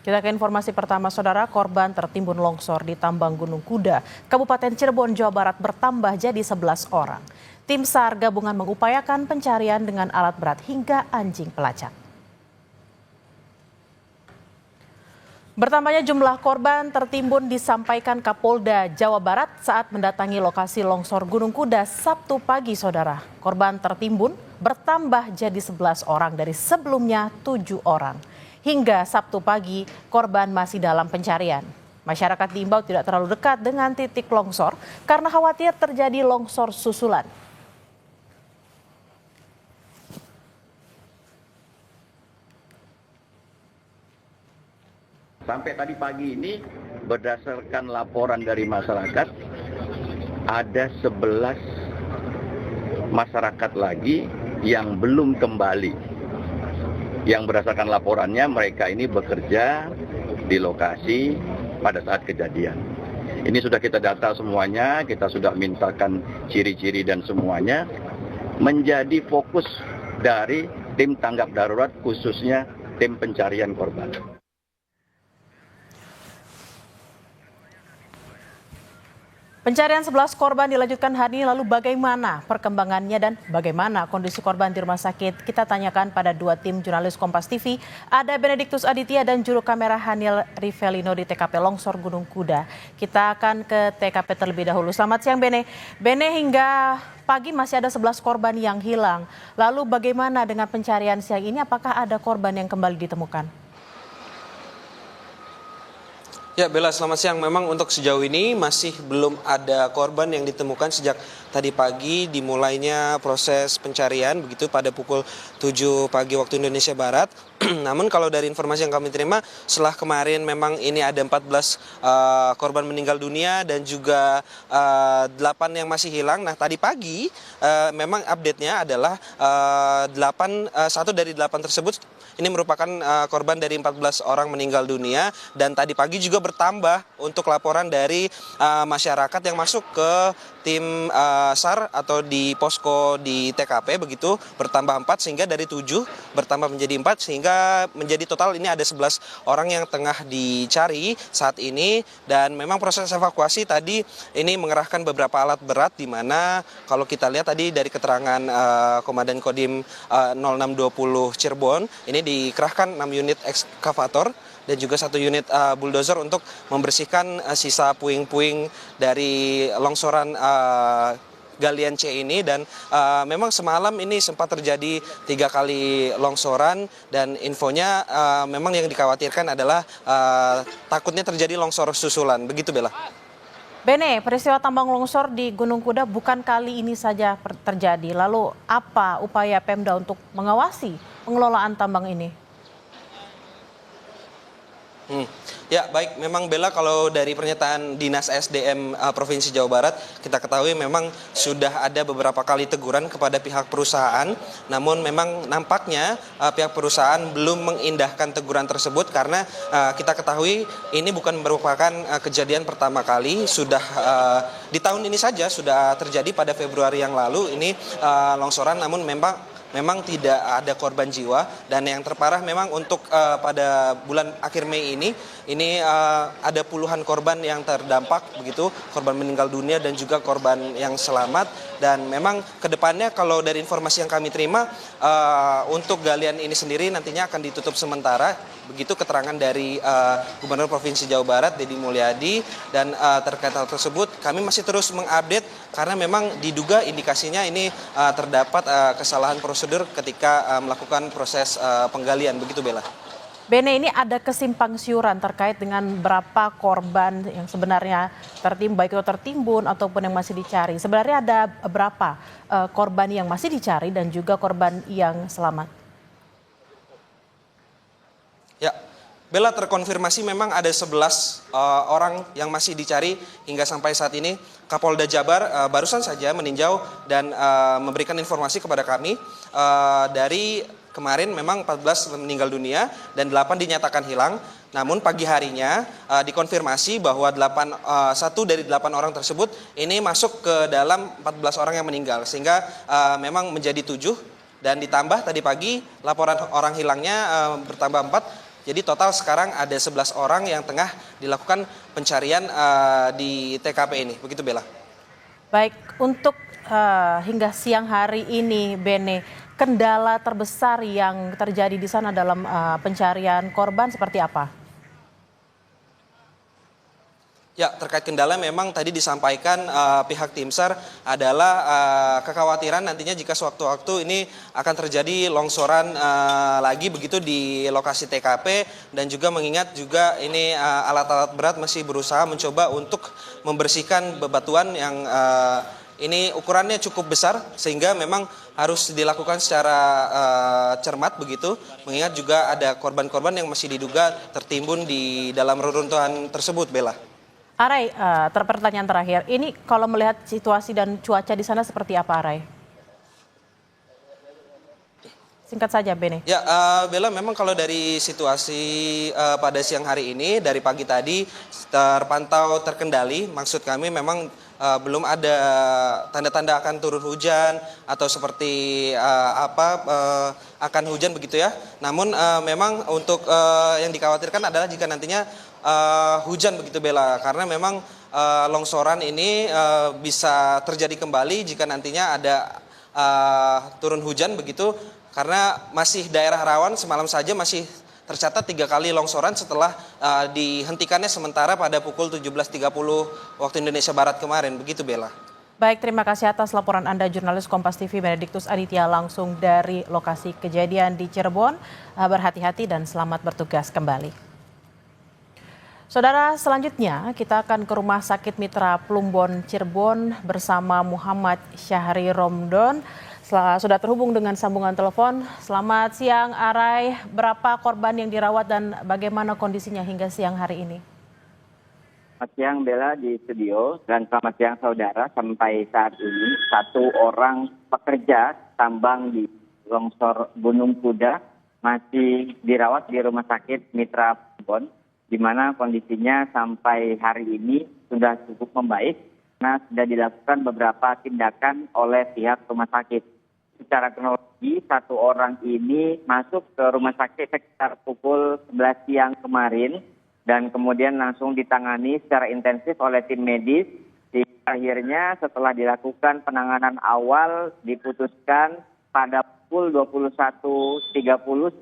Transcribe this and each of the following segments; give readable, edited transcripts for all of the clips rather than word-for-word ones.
Kita ke informasi pertama, saudara. Korban tertimbun longsor di Tambang Gunung Kuda, Kabupaten Cirebon, Jawa Barat bertambah jadi 11 orang. Tim SAR gabungan mengupayakan pencarian dengan alat berat hingga anjing pelacak. Bertambahnya jumlah korban tertimbun disampaikan Kapolda Jawa Barat saat mendatangi lokasi longsor Gunung Kuda Sabtu pagi, saudara. Korban tertimbun bertambah jadi 11 orang dari sebelumnya 7 orang. Hingga Sabtu pagi, korban masih dalam pencarian. Masyarakat diimbau tidak terlalu dekat dengan titik longsor karena khawatir terjadi longsor susulan. Sampai tadi pagi ini, berdasarkan laporan dari masyarakat, ada 11 masyarakat lagi yang belum kembali. Yang berdasarkan laporannya, mereka ini bekerja di lokasi pada saat kejadian. Ini sudah kita data semuanya, kita sudah mintakan ciri-ciri dan semuanya, menjadi fokus dari tim tanggap darurat, khususnya tim pencarian korban. Pencarian 11 korban dilanjutkan hari ini, lalu bagaimana perkembangannya dan bagaimana kondisi korban di rumah sakit? Kita tanyakan pada dua tim jurnalis Kompas TV, ada Benediktus Aditya dan juru kamera Hanil Rivelino di TKP Longsor Gunung Kuda. Kita akan ke TKP terlebih dahulu. Selamat siang Bene. Bene, hingga pagi masih ada 11 korban yang hilang. Lalu bagaimana dengan pencarian siang ini? Apakah ada korban yang kembali ditemukan? Ya Bella, selamat siang. Memang untuk sejauh ini masih belum ada korban yang ditemukan sejak tadi pagi dimulainya proses pencarian begitu pada pukul 7 pagi waktu Indonesia Barat. Namun kalau dari informasi yang kami terima, setelah kemarin memang ini ada 14 korban meninggal dunia dan juga 8 yang masih hilang. Nah tadi pagi memang update-nya adalah 1 dari 8 tersebut ini merupakan korban dari 14 orang meninggal dunia, dan tadi pagi juga bertambah untuk laporan dari masyarakat yang masuk ke tim SAR atau di posko di TKP begitu, bertambah 4 sehingga dari 7 bertambah menjadi 4 sehingga menjadi total ini ada 11 orang yang tengah dicari saat ini. Dan memang proses evakuasi tadi ini mengerahkan beberapa alat berat, di mana kalau kita lihat tadi dari keterangan Komandan Kodim 0620 Cirebon, ini dikerahkan 6 unit ekskavator dan juga 1 unit bulldozer untuk membersihkan sisa puing-puing dari longsoran galian C ini. Dan memang semalam ini sempat terjadi 3 kali longsoran, dan infonya memang yang dikhawatirkan adalah takutnya terjadi longsor susulan. Begitu Bella. Bene, peristiwa tambang longsor di Gunung Kuda bukan kali ini saja terjadi. Lalu apa upaya Pemda untuk mengawasi pengelolaan tambang ini? Ya baik, memang Bella, kalau dari pernyataan Dinas SDM Provinsi Jawa Barat, kita ketahui memang sudah ada beberapa kali teguran kepada pihak perusahaan. Namun memang nampaknya pihak perusahaan belum mengindahkan teguran tersebut, karena kita ketahui ini bukan merupakan kejadian pertama kali. Sudah di tahun ini saja sudah terjadi pada Februari yang lalu ini longsoran, namun memang tidak ada korban jiwa. Dan yang terparah memang untuk pada bulan akhir Mei ini ada puluhan korban yang terdampak begitu, korban meninggal dunia dan juga korban yang selamat. Dan memang kedepannya kalau dari informasi yang kami terima, untuk galian ini sendiri nantinya akan ditutup sementara, begitu keterangan dari Gubernur Provinsi Jawa Barat Deddy Mulyadi. Dan terkait hal tersebut kami masih terus mengupdate, karena memang diduga indikasinya ini terdapat kesalahan prosedur ketika melakukan proses penggalian. Begitu Bella. Bene, ini ada kesimpang siuran terkait dengan berapa korban yang sebenarnya tertimbun, baik itu tertimbun ataupun yang masih dicari. Sebenarnya ada berapa korban yang masih dicari dan juga korban yang selamat? Ya, Bella, terkonfirmasi memang ada 11 orang yang masih dicari hingga sampai saat ini. Kapolda Jabar barusan saja meninjau dan memberikan informasi kepada kami, dari kemarin memang 14 meninggal dunia dan 8 dinyatakan hilang. Namun pagi harinya dikonfirmasi bahwa 1 dari 8 orang tersebut ini masuk ke dalam 14 orang yang meninggal, sehingga memang menjadi 7. Dan ditambah tadi pagi laporan orang hilangnya bertambah 4. Jadi total sekarang ada 11 orang yang tengah dilakukan pencarian di TKP ini. Begitu Bella. Baik, untuk hingga siang hari ini, Bene, kendala terbesar yang terjadi di sana dalam pencarian korban seperti apa? Ya, terkait kendala memang tadi disampaikan pihak tim SAR adalah kekhawatiran nantinya jika sewaktu-waktu ini akan terjadi longsoran lagi begitu di lokasi TKP, dan juga mengingat juga ini alat-alat berat masih berusaha mencoba untuk membersihkan bebatuan yang ini ukurannya cukup besar sehingga memang harus dilakukan secara cermat begitu, mengingat juga ada korban-korban yang masih diduga tertimbun di dalam reruntuhan tersebut, Bella. Arai, pertanyaan terakhir, ini kalau melihat situasi dan cuaca di sana seperti apa, Arai? Singkat saja, Bene. Ya, Bella, memang kalau dari situasi pada siang hari ini, dari pagi tadi terpantau terkendali. Maksud kami memang belum ada tanda-tanda akan turun hujan atau seperti akan hujan begitu ya. Namun memang untuk yang dikhawatirkan adalah jika nantinya hujan begitu Bella, karena memang longsoran ini bisa terjadi kembali jika nantinya ada turun hujan begitu, karena masih daerah rawan. Semalam saja masih tercatat 3 kali longsoran setelah dihentikannya sementara pada pukul 17.30 waktu Indonesia Barat kemarin. Begitu Bella. Baik, terima kasih atas laporan Anda, jurnalis Kompas TV Benediktus Aditya langsung dari lokasi kejadian di Cirebon. Berhati-hati dan selamat bertugas kembali. Saudara, selanjutnya kita akan ke Rumah Sakit Mitra Plumbon Cirebon bersama Muhammad Syahri Romdon. Sudah terhubung dengan sambungan telepon. Selamat siang, Arai. Berapa korban yang dirawat dan bagaimana kondisinya hingga siang hari ini? Selamat siang Bella di studio, dan selamat siang saudara. Sampai saat ini 1 orang pekerja tambang di longsor Gunung Kuda masih dirawat di Rumah Sakit Mitra Plumbon, di mana kondisinya sampai hari ini sudah cukup membaik karena sudah dilakukan beberapa tindakan oleh pihak rumah sakit. Secara kronologi, 1 orang ini masuk ke rumah sakit sekitar pukul 11 siang kemarin dan kemudian langsung ditangani secara intensif oleh tim medis. Akhirnya setelah dilakukan penanganan awal diputuskan pada pukul 21.30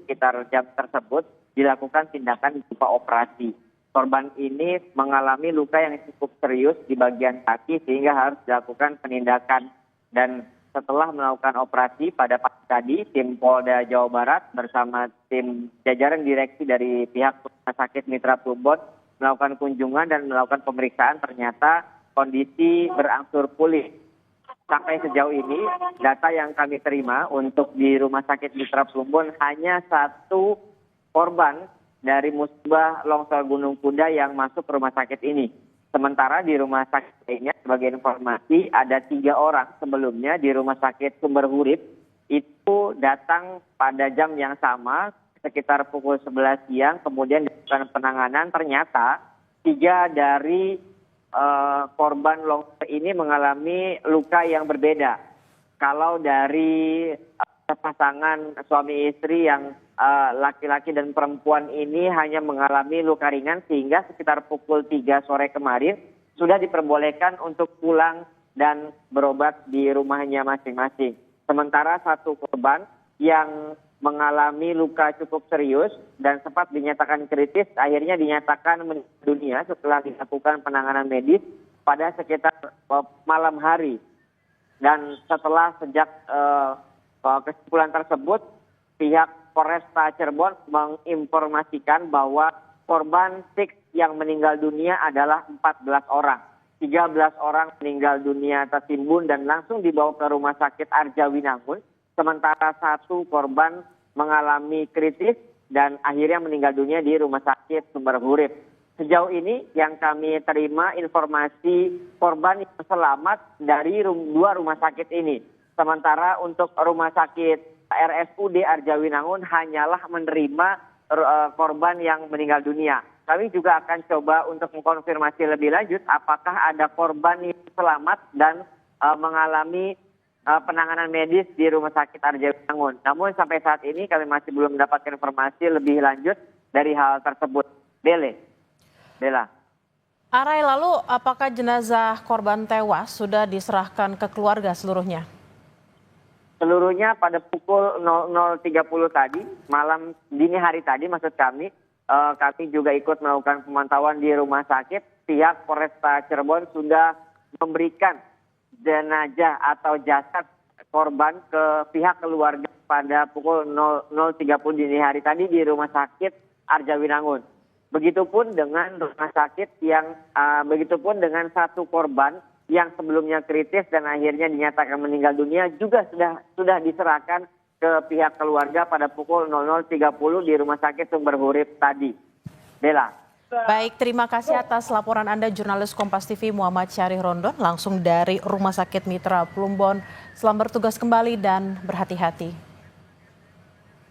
sekitar jam tersebut dilakukan tindakan berupa operasi. Korban ini mengalami luka yang cukup serius di bagian kaki sehingga harus dilakukan penindakan. Dan setelah melakukan operasi pada pagi tadi, tim Polda Jawa Barat bersama tim jajaran direksi dari pihak Rumah Sakit Mitra Plumbon melakukan kunjungan dan melakukan pemeriksaan. Ternyata kondisi berangsur pulih. Sampai sejauh ini data yang kami terima untuk di Rumah Sakit Mitra Plumbon hanya 1 korban dari musibah longsor Gunung Kuda yang masuk ke rumah sakit ini. Sementara di rumah sakit lainnya, sebagai informasi, ada 3 orang sebelumnya di Rumah Sakit Sumber Urip itu datang pada jam yang sama sekitar pukul 11 siang, kemudian dilakukan penanganan. Ternyata 3 dari korban longsor ini mengalami luka yang berbeda. Kalau dari pasangan suami istri yang laki-laki dan perempuan ini hanya mengalami luka ringan, sehingga sekitar pukul 3 sore kemarin sudah diperbolehkan untuk pulang dan berobat di rumahnya masing-masing. Sementara 1 korban yang mengalami luka cukup serius dan sempat dinyatakan kritis akhirnya dinyatakan meninggal dunia setelah dilakukan penanganan medis pada sekitar malam hari. Dan setelah sejak kesimpulan tersebut, pihak Polresta Cirebon menginformasikan bahwa korban fix yang meninggal dunia adalah 14 orang. 13 orang meninggal dunia tertimbun dan langsung dibawa ke Rumah Sakit Arjawinangun. Sementara 1 korban mengalami kritis dan akhirnya meninggal dunia di Rumah Sakit Sumber Urip. Sejauh ini yang kami terima informasi korban yang selamat dari 2 rumah sakit ini. Sementara untuk Rumah Sakit RSUD Arjawinangun hanyalah menerima korban yang meninggal dunia. Kami juga akan coba untuk mengkonfirmasi lebih lanjut apakah ada korban yang selamat dan mengalami penanganan medis di Rumah Sakit Arjawinangun. Namun sampai saat ini kami masih belum mendapatkan informasi lebih lanjut dari hal tersebut. Bella. Arai, lalu apakah jenazah korban tewas sudah diserahkan ke keluarga seluruhnya? Seluruhnya pada pukul 00.30 tadi, malam dini hari tadi maksud kami juga ikut melakukan pemantauan di rumah sakit. Pihak Polresta Cirebon sudah memberikan jenazah atau jasad korban ke pihak keluarga pada pukul 00.30 dini hari tadi di rumah sakit Arjawinangun. Begitupun dengan rumah sakit begitupun dengan satu korban yang sebelumnya kritis dan akhirnya dinyatakan meninggal dunia juga sudah diserahkan ke pihak keluarga pada pukul 00.30 di Rumah Sakit Sumber Urip tadi. Bella. Baik, terima kasih atas laporan Anda jurnalis Kompas TV Muhammad Syarih Rondon langsung dari Rumah Sakit Mitra Plumbon. Selamat bertugas kembali dan berhati-hati.